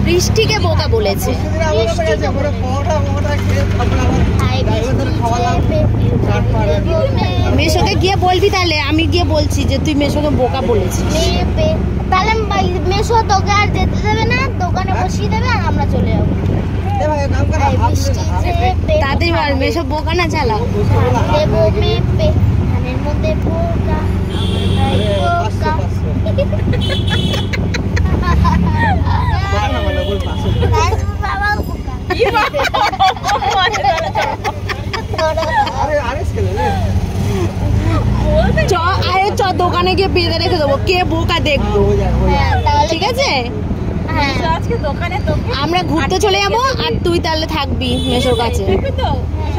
বৃষ্টিকে বোকা বলেছে। মেশোকে গিয়ে বলবি, তাহলে আমি গিয়ে বলছি যে তুই মেশোকে বোকা বলেছিস। তাহলে মেশো তোকে আর যেতে দেবে না, দোকানে বসিয়ে দেবে আর আমরা চলে যাবো। তাদের বল মেশো বোকা না চালাও। মধ্যে বোকা দোকানে গিয়ে বেঁধে রেখে দেবো, কে বোকা দেখবো। ঠিক আছে, আমরা ঘুরতে চলে যাবো আর তুই তাহলে থাকবি মেশোর কাছে,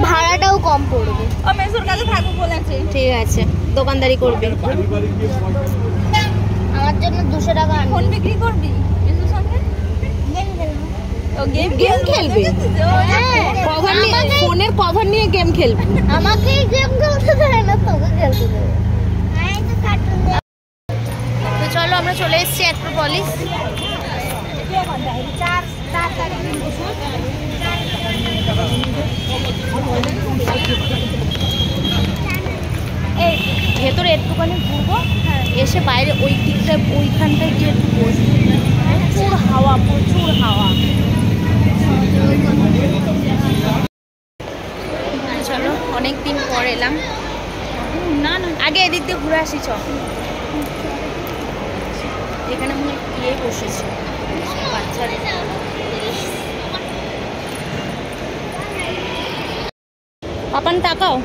ভাড়াটাও কম পড়বে। মেশোর কাছে থাকবো বলেছে। ঠিক আছে, দোকানদারি করবি। আমার জন্য 200 টাকা ফোন বিক্রি করবি মেশোর সঙ্গে? গেম খেলবি? ফোনের কভার নিয়ে গেম খেলবি? আমাকে গেম খেলতে দেয় না, তোকে খেলতে দেবে। তো চলো আমরা চলে এসেছি অ্যাক্রোপলিস। ভেতরে একটুখানি ঘুরবো, এসে বাইরে ওই দিকটায় ওইখানটায় গিয়ে একটু বসবো। প্রচুর হাওয়া, প্রচুর হাওয়া। চলো, অনেকদিন পর এলাম। না না, আগে এদিক দিয়ে ঘুরে আসি। চ, এখানে মনে গিয়ে বসেছে বাচ্চারা। পাপান তাকাও,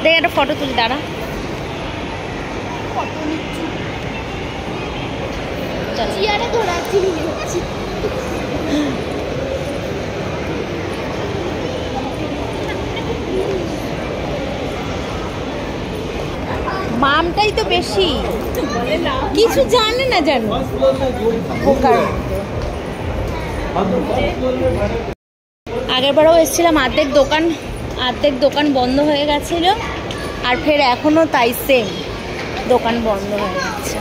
দেখ একটা ফটো তুলি, দাঁড়া। মামটাই তো বেশি কিছু জানে না, জানো বোকার। আগের বারও এসেছিলাম, অর্ধেক দোকান বন্ধ হয়ে গেছিল, আর ফের এখনো তাই সেম, দোকান বন্ধ হয়ে গেছে।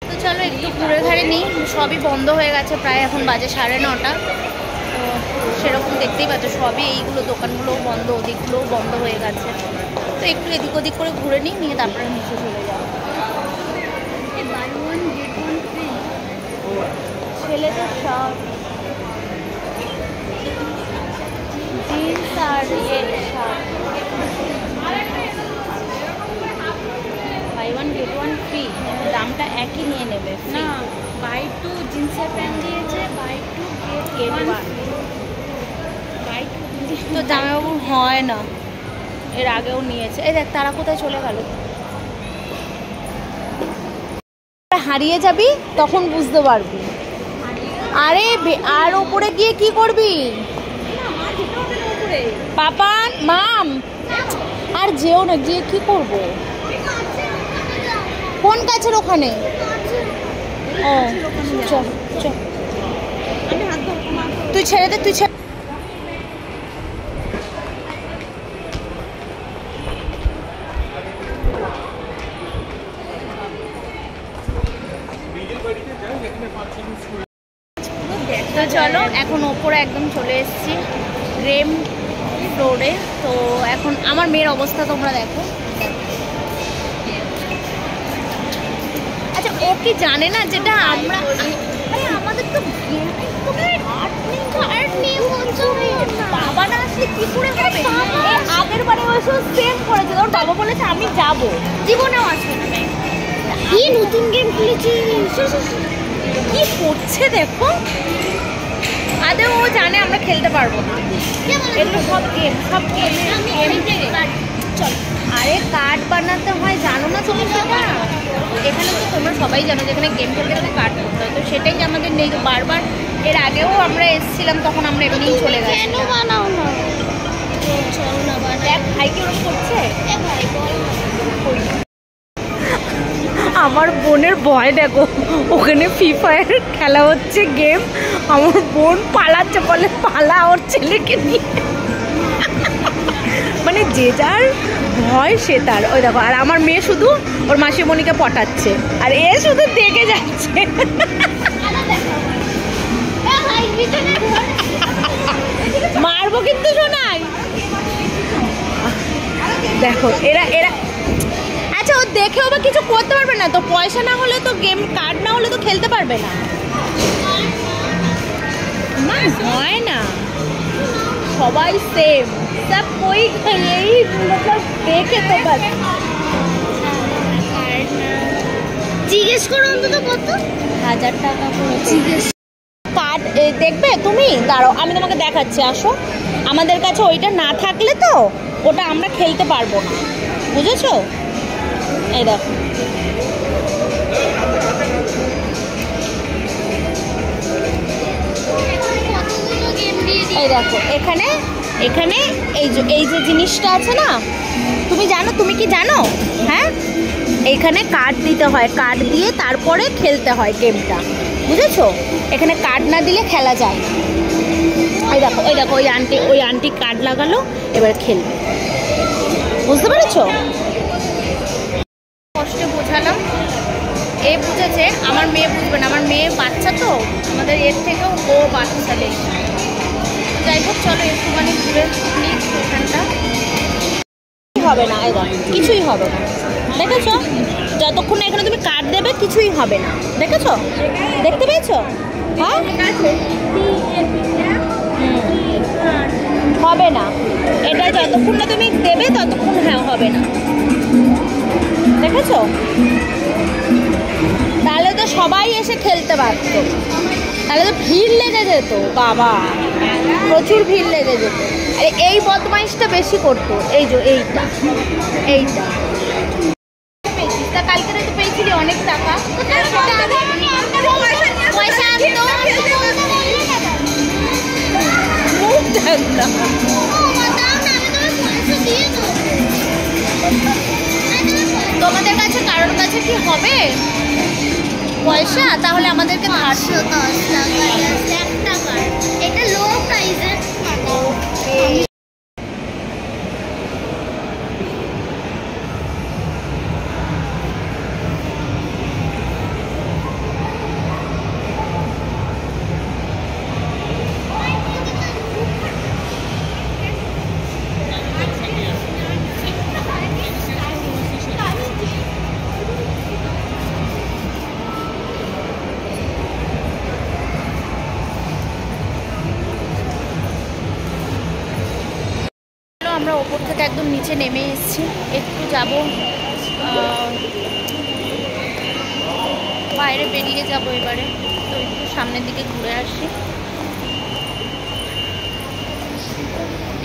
তো চলো একটু ঘুরে ঘাড়ে নিই, সবই বন্ধ হয়ে গেছে প্রায়, এখন বাজে 9:30। তো সেরকম দেখতেই পাচ্ছ, সবই এইগুলো দোকানগুলোও বন্ধ, ওদিকগুলোও বন্ধ হয়ে গেছে। তো একটু এদিক ওদিক করে ঘুরে নিয়ে তারপরে নিচে চলে যাবো। ছেলেদের সব জিন্স আর বাই 1 get 1 ফ্রি, দামটা একই নিয়ে নেবে না। বাই 2 জিন্সের প্যান্ট দিয়েছে, বাই 2 get 1 বাই 2। তো জামাইবাবু হয় না, এর আগেও নিয়েছে। এই দেখ তারা কোথায় চলে গেল। হারিয়ে যাবি তখন বুঝতে পারবি। আরে আর ওপরে গিয়ে কি করবি পাপান? মাম আর যেও না, গিয়ে কি করব? কোন কাছের ওখানে? ও চল চল, তুই ছেড়ে দে, তুই ছেড়ে। তো চলো এখন ওপরে একদম চলে এসেছি গ্রেম ফ্লোরে। তো এখন আমার মেয়ের অবস্থা তোমরা দেখো। আচ্ছা, ও কি জানে না যেটা আমরা, আমাদের তো বাবা না আসলে কি করে হবে? আগের বারে ওইসব সেম করেছে, তোর বাবা বলেছে আমি যাব, জীবনেও আসবে না। কি নতুন গেম খেলেছি, কি করছে দেখো। আদৌ ও জানে আমরা খেলতে পারবো না, এগুলো সব গেম চল। আরে কার্ড বানাতে হয়, জানো না তুমি সেটা? এখানে তো তোমরা সবাই জানো যে এখানে গেম খেলতে গেলে কার্ড করতে হয়, তো সেটাই আমাদের নেই। তো বারবার এর আগেও আমরা এসেছিলাম, তখন আমরা এমনিই চলে গেছি। কেন বানাও না? চল না বানাই। দেখ ভাই কি ওরকম করছে। আমার বোনের ভয় দেখো, ওখানে ফ্রি ফায়ার খেলা হচ্ছে গেম, আমার বোন পালাচ্ছে, বলে পালা ওর ছেলেকে নিয়ে। মানে যে যার ভয় সে তার। ওই দেখো, আর আমার মেয়ে শুধু ওর মাসিমণিকে পটাচ্ছে আর এ শুধু দেখে যাচ্ছে। মারবো কিন্তু শোনাই। দেখো এরা এরা আচ্ছা, ও দেখেও বা কিছু করতে পারবে না তো, পয়সা না হলে তো, গেম কার্ড না হলে তো খেলতে পারবে না। না হয় না, সবাই সেম, সব कोई यही मतलब देखे तो बस। জিজ্ঞেস করো অন্তত কত, 1000 টাকা জিজ্ঞেস। কার্ড দেখবে তুমি? দাঁড়াও আমি তোমাকে দেখাচ্ছি, আসো। আমাদের কাছে ওইটা না থাকলে তো ওটা আমরা খেলতে পারবো না, বুঝেছো? এই দেখো, কতগুলো গেম দিয়ে দিই। এই দেখো এখানে এখানে এই যে জিনিসটা আছে না, তুমি জানো, তুমি কি জানো? হ্যাঁ, এইখানে কার্ড দিতে হয়, কার্ড দিয়ে তারপরে খেলতে হয় গেমটা, বুঝেছো? এখানে কার্ড না দিলে খেলা যায় না। ওই দেখো ওই দেখো, ওই আন্টি কার্ড লাগালো, এবার খেলবে, বুঝতে পেরেছো? কষ্টে বোঝালাম, এ বুঝেছে, আমার মেয়ে বুঝবে না, আমার মেয়ে বাচ্চা তো, আমাদের এর থেকেও ও বাচ্চা বেশি। যাই হোক, চলো একটুখানি ঘুরে নিই এখানটা। হবে না, এই দেখো কিছুই হবে না, দেখেছো? যতক্ষণ এখানে তুমি কার্ড দেবে কিছুই হবে না, দেখেছো? দেখতে পেয়েছো? হ্যাঁ, হবে না, এটা যতক্ষণ না তুমি দেবে ততক্ষণ হ্যাঁ হবে না, দেখেছো? তাহলে তো সবাই এসে খেলতে পারত, তাহলে তো ভিড় লেগে যেত, বাবা প্রচুর ভিড় লেগে যেত। আরে এই বদমাইশটা বেশি করতো, এই যে এইটা তা কালকে তো পেয়েছিলি অনেক টাকা, পয়সা আনতো মুখ দেখ না। তোমাদের কাছে কারোর কাছে কি হবে পয়সা? তাহলে আমাদেরকে ধার 10 টাকা, 1 টাকা, এটা লো প্রাইসের। আমরা ওপর থেকে একদম নিচে নেমে এসেছি, একটু যাব বাইরে বেরিয়ে যাব এবারে, তো একটু সামনের দিকে ঘুরে আসি।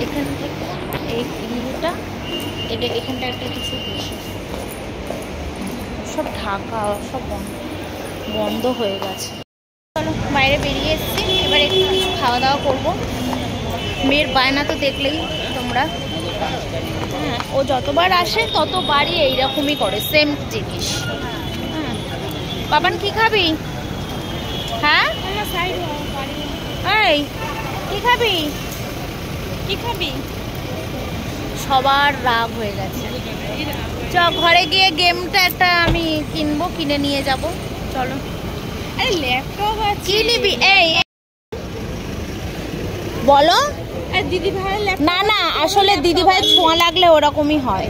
এখান থেকে এই ভিউটা, এখানটা একটা কিছু সব ঢাকা, সব বন্ধ হয়ে গেছে। চলো বাইরে বেরিয়ে এসেছি, এবার একটু কিছু খাওয়া দাওয়া করবো। মেয়ের বায়না তো দেখলেই তোমরা, হ্যাঁ, ও যতবার আসে ততবারই এইরকমই করে, সেম জিনিস। হ্যাঁ, বাবান কি খাবি? হ্যাঁ, এই কি খাবি? কি খাবি? সবার রাগ হয়ে গেছে। চ ঘরে গিয়ে গেমটা একটা আমি কিনবো, কিনে নিয়ে যাব, চলো। আরে ল্যাপটপ কি নিবি? এই বলো। দিদি ভাই না না, আসলে দিদি ভাই ছোঁয়া লাগলে ওরকমই হয়।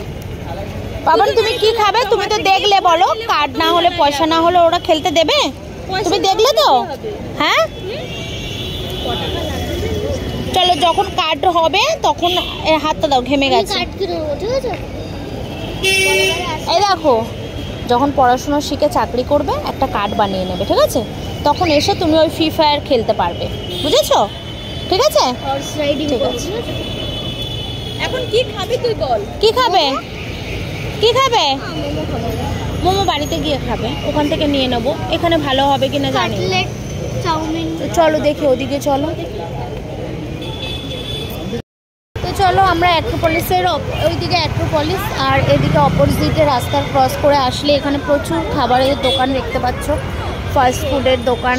বাবান তুমি কি খাবে? তুমি তো দেখলে, বলো। কার্ড না হলে, পয়সা না হলে ওরা খেলতে দেবে? তুমি দেখলে তো? হ্যাঁ, চলো যখন কার্ড হবে তখন হাতটা দাও, ঘেমে গেছে। এই দেখো, যখন পড়াশোনা শিখে চাকরি করবে একটা কার্ড বানিয়ে নেবে, ঠিক আছে? তখন এসে তুমি ওই ফ্রি ফায়ার খেলতে পারবে, বুঝেছো? ঠিক আছে, ঠিক আছে। এখন কি খাবি তুই বল? কি খাবে? কি খাবে? মোমো বাড়িতে গিয়ে খাবে, ওখান থেকে নিয়ে নেবো। এখানে ভালো হবে কিনা জানি না। চাউমিন, চলো দেখি, ওদিকে চলো। তো চলো আমরা অ্যাক্রোপলিসের ওইদিকে অ্যাক্রোপলিস, আর এদিকে অপোজিটে রাস্তা ক্রস করে আসলে এখানে প্রচুর খাবারের দোকান দেখতে পাচ্ছ, ফাস্ট ফুডের দোকান।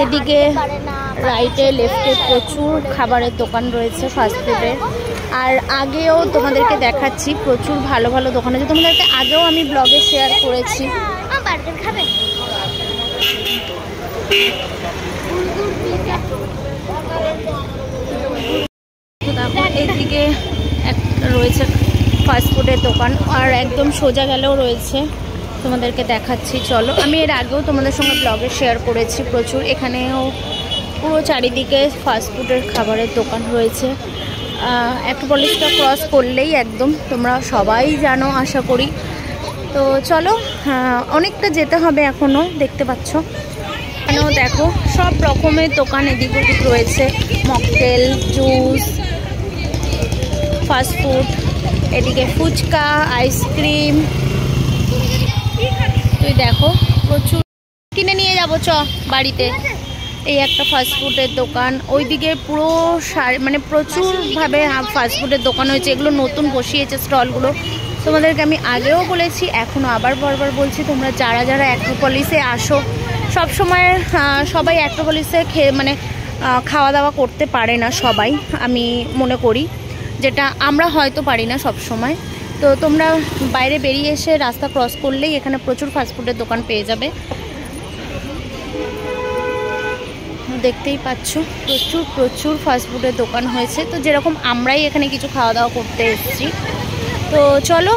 এদিকে রাইটে লেফটে প্রচুর খাবারের দোকান রয়েছে ফাস্ট ফুডের। আর আগেও তোমাদেরকে দেখাচ্ছি প্রচুর ভালো ভালো দোকান আছে, তোমাদেরকে আগেও আমি ব্লগে শেয়ার করেছি। বার্গার খাবে? এইদিকে একটা রয়েছে ফাস্টফুডের দোকান, আর একদম সোজা গেলেও রয়েছে, তোমাদেরকে দেখাচ্ছি চলো। আমি এর আগেও তোমাদের সঙ্গে ব্লগে শেয়ার করেছি প্রচুর, এখানেও পুরো চারিদিকে ফাস্টফুডের খাবারের দোকান রয়েছে। অ্যাক্রোপলিসটা ক্রস করলেই একদম, তোমরা সবাই জানো আশা করি। তো চলো, অনেকটা যেতে হবে এখনও, দেখতে পাচ্ছ। এখানেও দেখো সব রকমের দোকান এদিক ওদিক রয়েছে, মকটেল, জুস, ফাস্টফুড, এদিকে ফুচকা, আইসক্রিম। তুই দেখো প্রচুর কিনে নিয়ে যাবো চ বাড়িতে। এই একটা ফাস্টফুডের দোকান, ওইদিকে পুরো মানে প্রচুরভাবে ফাস্টফুডের দোকান হয়েছে, এগুলো নতুন বসিয়েছে স্টলগুলো। তোমাদেরকে আমি আগেও বলেছি, এখনও আবার বারবার বলছি, তোমরা যারা যারা অ্যাক্রোপলিসে আসো, সবসময় সবাই অ্যাক্রোপলিসে মানে খাওয়া দাওয়া করতে পারে না সবাই, আমি মনে করি, যেটা আমরা হয়তো পারি না সব সময়। তো তোমরা বাইরে বেরিয়ে এসে রাস্তা ক্রস করলেই এখানে প্রচুর ফাস্টফুডের দোকান পেয়ে যাবে। দেখতেই পাচ্ছ প্রচুর প্রচুর ফাস্টফুডের দোকান হয়েছে। তো যেরকম আমরাই এখানে কিছু খাওয়া দাওয়া করতে এসেছি, তো চলো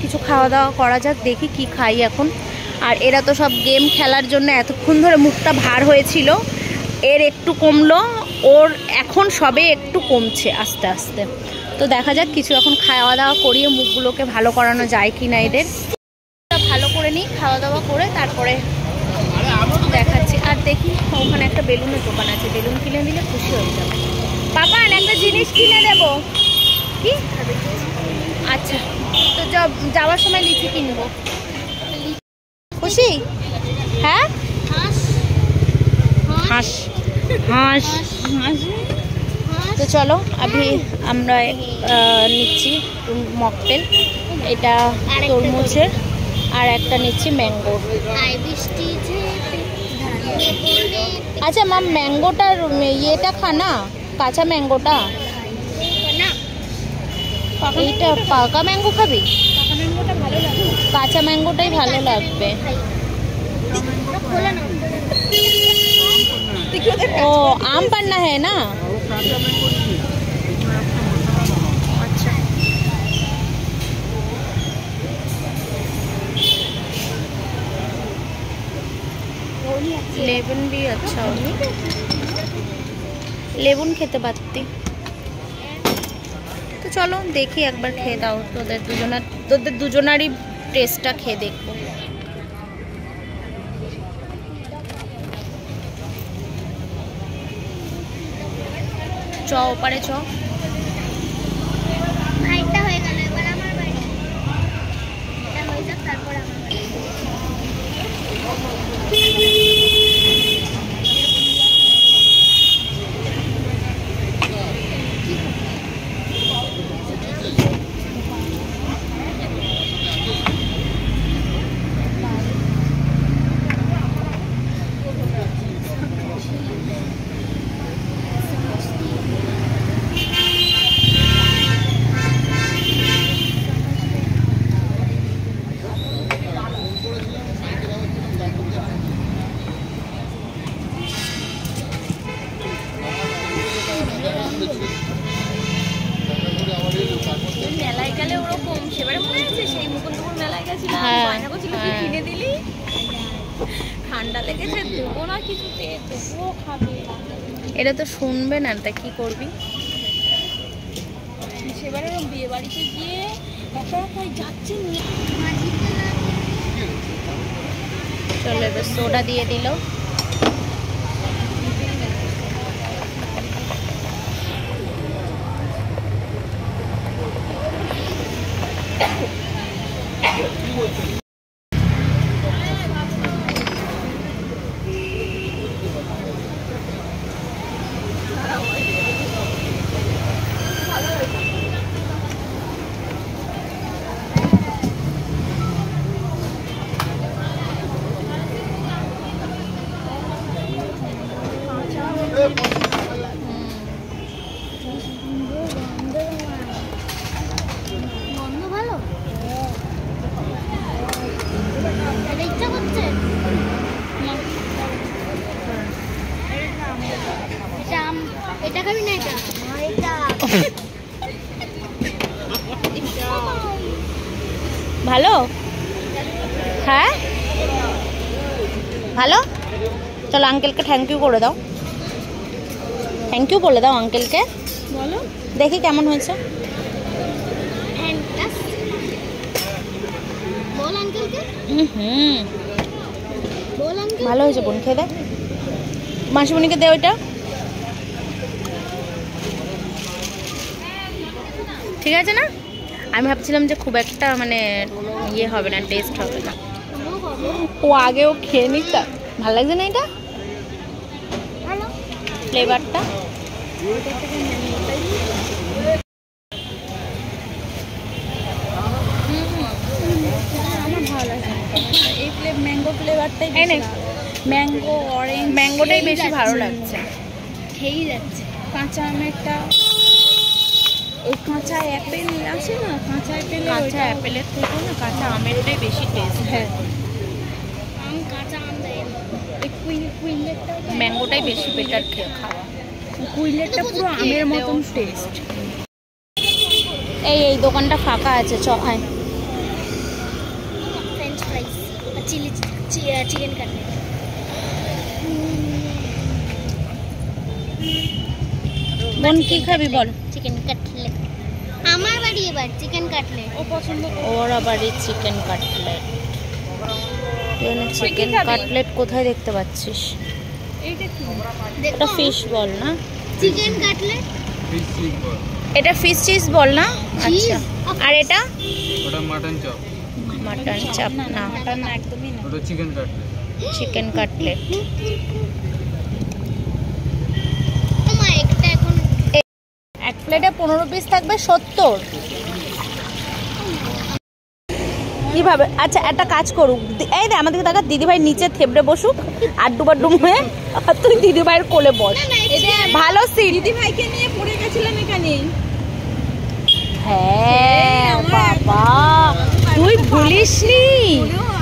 কিছু খাওয়া দাওয়া করা যাক, দেখি কি খাই এখন। আর এরা তো সব গেম খেলার জন্য এতক্ষণ ধরে মুখটা ভার হয়েছিল, এর একটু কমলো, ওর এখন সবে একটু কমছে আস্তে আস্তে। তো দেখা যাক কিছু এখন খাওয়া দাওয়া করিয়ে মুখগুলোকে ভালো করানো যায় কি না এদের। ভালো করে নিই, খাওয়া দাওয়া করে তারপরে দেখাচ্ছি। আর দেখি ওখানে একটা বেলুনের দোকান আছে, বেলুন কিনে দিলে খুশি হয়ে যাবে। পাপা একটা জিনিস কিনে দেবো কি? আচ্ছা, তো যাওয়ার সময় লিচি কিনবো। খুশি? হ্যাঁ, হাঁস হাঁস হাঁস। তো চলো আমরা নিচ্ছি মকটেল, এটা তরমুজের, আর একটা নিচ্ছি ম্যাঙ্গো। আচ্ছা মাম, ম্যাঙ্গোটার ইয়েটা খা না, কাঁচা ম্যাঙ্গোটা। এইটা পাকা ম্যাঙ্গো খাবি? কাঁচা ম্যাঙ্গোটাই ভালো লাগবে। ও আম পান্না হ্যাঁ না? আচ্ছা, লেবুন भी अच्छा होगी, লেবুন খেতে পারতি। তো চলো দেখি, একবার খেয়ে দাও, তোদের দুজনারই টেস্টটা খেয়ে দেখবো। চ ওপারে চ। ভাইটা হয়ে গেল, এবার আমার বাড়ি, এটা হয়ে যাক তারপর আমার বাড়ি। মেলায় গেলে ওরকম, সেবারে মনে আছে সেই মুকুন্দপুর মেলায় গেছিলাম, বায়না করছিল কি কিনে দিলি, ঠান্ডা লেগেছে, দেবো না কিছুতে, তবুও খাবে। এটা তো শুনবে না, তা কি করবি? সেবারে বিয়ে বাড়িতে গিয়ে একা একাই যাচ্ছে নিয়ে। চলো এবার সোডা দিয়ে দিল। এটা খাবি না এটা এটা ভালো? হ্যাঁ ভালো। চলো আঙ্কেলকে থ্যাংক ইউ করে দাও, থ্যাংক ইউ বলে দাও আঙ্কেলকে। বলো দেখি কেমন হয়েছে। বল আঙ্কেলকে, হুম বল আঙ্কেল। ভালো হয়েছে বোন, খেয়ে দে। মাসিমণিকে দে ওইটা। ঠিক আছে না? আমি ভাবছিলাম যে খুব একটা মানে ইয়ে হবে না, টেস্ট হবে না। ও আগেও খেয়ে নিত, ভালো লাগছে না এটা ফ্লেভারটা? আমার ভালো লাগে এই ম্যাঙ্গো ফ্লেভারটাই, ম্যাঙ্গো অরেঞ্জ ম্যাঙ্গোটাই বেশি ভালো লাগছে। খেয়েই যাচ্ছে। কাঁচা আমেরটা, ওই কাঁচা অ্যাপেল আছে না, কাঁচা অ্যাপেল, কাঁচা অ্যাপেলের থেকে না কাঁচা আমেরটাই বেশি টেস্ট। হ্যাঁ আম কাঁচা আম দেয় না। ওই কুইলেটটা, ম্যাঙ্গোটাই বেশি বেটার খাওয়া। কুইলেটটা পুরো আমের মতন টেস্ট। এই দোকানটা ফাঁকা আছে, চ আয়। ফ্রেঞ্চ ফ্রাইস আর চিকেন কাটলেট। বোন কি খাবি বল? চিকেন কাটলেট আমার বাড়ি, এবার চিকেন কাটলেট ও পছন্দ করে। ওর আবার চিকেন কাটলেট। চিকেন খাবি? কাটলেট কোথায় দেখতে পাচ্ছিস? এইটা কি? এটা ফিশ বল না? চিকেন কাটলেট এটা ফিশ চিজ বল না? Cheese? আচ্ছা, আর এটা ওটা মাটন চপ, মাটন চাপ না, মাটন না, একদমই না। ওটা চিকেন কাটলেট। Chicken cutlet. তোমার একটা এখন এক প্লেটে 15 পিস থাকবে 70। কিভাবে? আচ্ছা একটা কাজ করুক, এই রে আমাদেরকে দেখা, দিদিভাই নিচে থেবড়ে বসুক আড্ডু বাড্ডুম হয়ে, আর তুই দিদিভাইয়ের কোলে বস। ভালো সিট। দিদি ভাইকে নিয়ে পড়ে গেছিলাম এখানে। হ্যাঁ বাবা, তুই ভুলিসনি।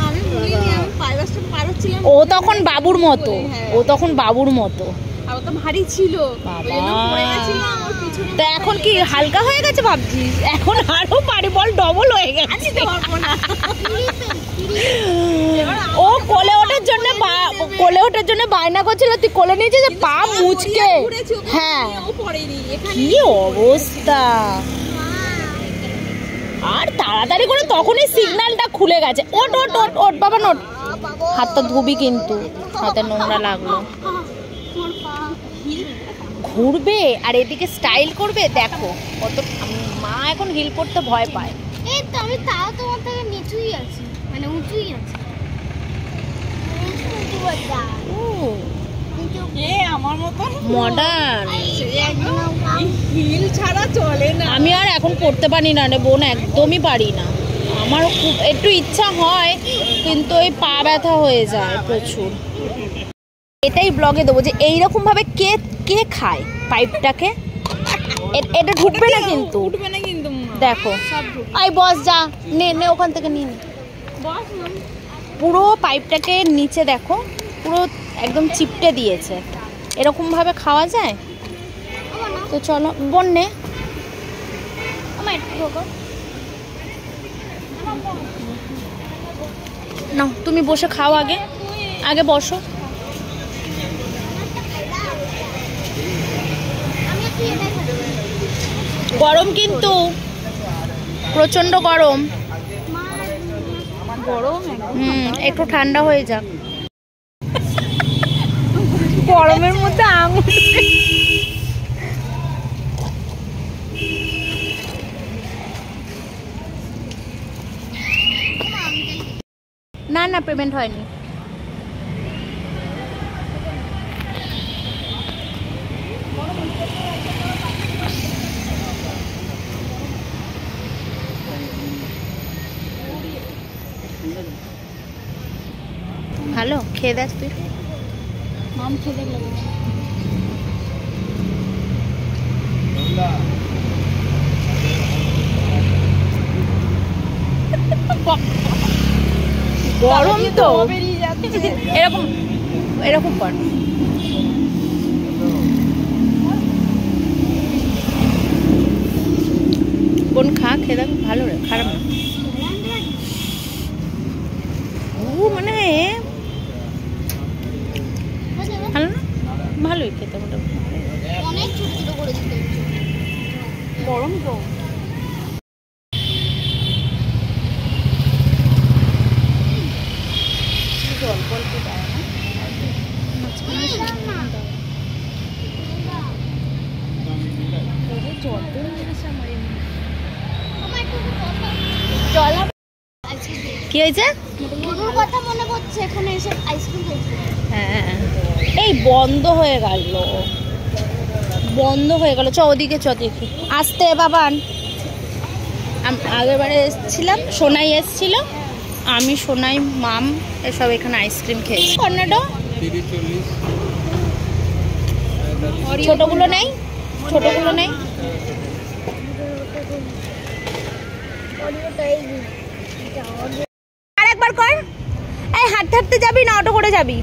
আমি ভুলিনি, আমি পাইবাসটা পার হচ্ছিলাম। ও তখন বাবুর মতো, ও তখন বাবুর মতো। আর ও তো ভারী ছিল, বাবা। ওই জন্য পড়ে গেছিলাম ওর পিছনে। তো এখন কি হালকা হয়ে গেছে ভাবছিস? এখন আরো পারি বল ডবল হয়ে গেছে। ও কোলে ওঠার জন্য কোলে ওঠার জন্য বায়না করছিল, তুই কোলে নিয়েছিস যে পা মুচকে। হ্যাঁ ও পড়েনি এখানে। কি অবস্থা! আর তাড়াতাড়ি করে তখনই সিগন্যালটা খুলে গেছে। ওট ওট ওট ওট বাবা নোট। হাতটা ধুবি কিন্তু, হাতে নোংরা লাগলো। ঘুরবে আর এদিকে স্টাইল করবে, দেখো কত। মা এখন হিল করতে ভয় পায়। এই তো আমি তাও তোমার থেকে নিচুই আছি, মানে উঁচুই আছি। এ আমার মতো মডার্ন। হিল ছাড়া চলে না। আমি আর এখন পড়তে পারি না রে বোন, একদমই পারি না। আমারও খুব একটু ইচ্ছা হয়, কিন্তু ওই পা ব্যথা হয়ে যায় প্রচুর। এটাই ব্লগে দেবো যে এইরকম ভাবে কে কে খায় পাইপটাকে। এটা ঢুকবে না কিন্তু, উঠবে না কিন্তু। দেখো। আই বস যা, নে নে ওখান থেকে নিয়ে নে। বস পুরো পাইপটাকে নিচে দেখো, পুরো একদম চিপটে দিয়েছে। এরকম ভাবে খাওয়া যায়? তো চলো বোন নে। আমার একটু ঢোকো। না তুমি বসে খাও, আগে আগে বসো। আমি একটু এটাই খাবো। গরম কিন্তু, প্রচন্ড গরম। গরম একটু ঠান্ডা হয়ে যাক। গরমের মধ্যে আঙুল না না পেমেন্ট হয়নি। ভালো খেয়ে দেখ তুই। মাম খেতে লাগে। গরম তো বেরিয়ে যাচ্ছে। এরকম এরকম কর। বোন খা, খেয়ে দেখ, ভালো রে, খারাপ না। ও মানে ভালো না, ভালোই খেতে মোটামুটি। অনেক ছোট ছোট করে দিতে হচ্ছে। গরম তো অল্প অল্প দেয় না, জল তো জল কি হয়েছে? মধুর কথা মনে পড়ছে, এখানে এসে আইসক্রিম খেয়েছি। হ্যাঁ এই বন্ধ হয়ে গেল, বন্ধ হয়ে গেল। চ ওদিকে, চ দেখি। আসতে বাবান, আগের বারে এসেছিলাম, সোনাই এসেছিল, আমি সোনাই মাম এসব এখানে আইসক্রিম খেয়েছি। কর্নাটো 30-40 ছোটগুলো নেই, ছোটগুলো নেই। আর একবার কর। এই হাঁটতে হাঁটতে যাবি না অটো করে যাবি?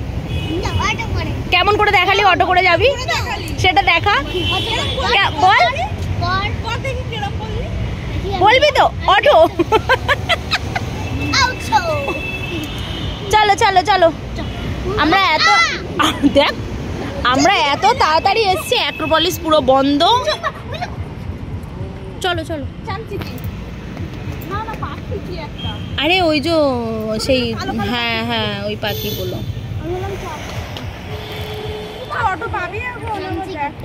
কেমন করে দেখালি অটো করে যাবি সেটা দেখা, বল। বলবি তো অটো? চলো চলো চলো, আমরা এত দেখ, আমরা এত তাড়াতাড়ি এসছি, অ্যাক্রোপলিস পুরো বন্ধ। চলো চলো। আরে ওই যে সেই, হ্যাঁ হ্যাঁ ওই পাখিগুলো।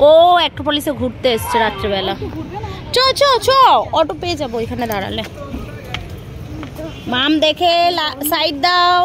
ও অ্যাক্রোপলিসে ঘুরতে এসছে রাত্রেবেলা। চ চ চ, অটো পেয়ে যাবো এখানে দাঁড়ালে। মাম দেখে সাইড দাও।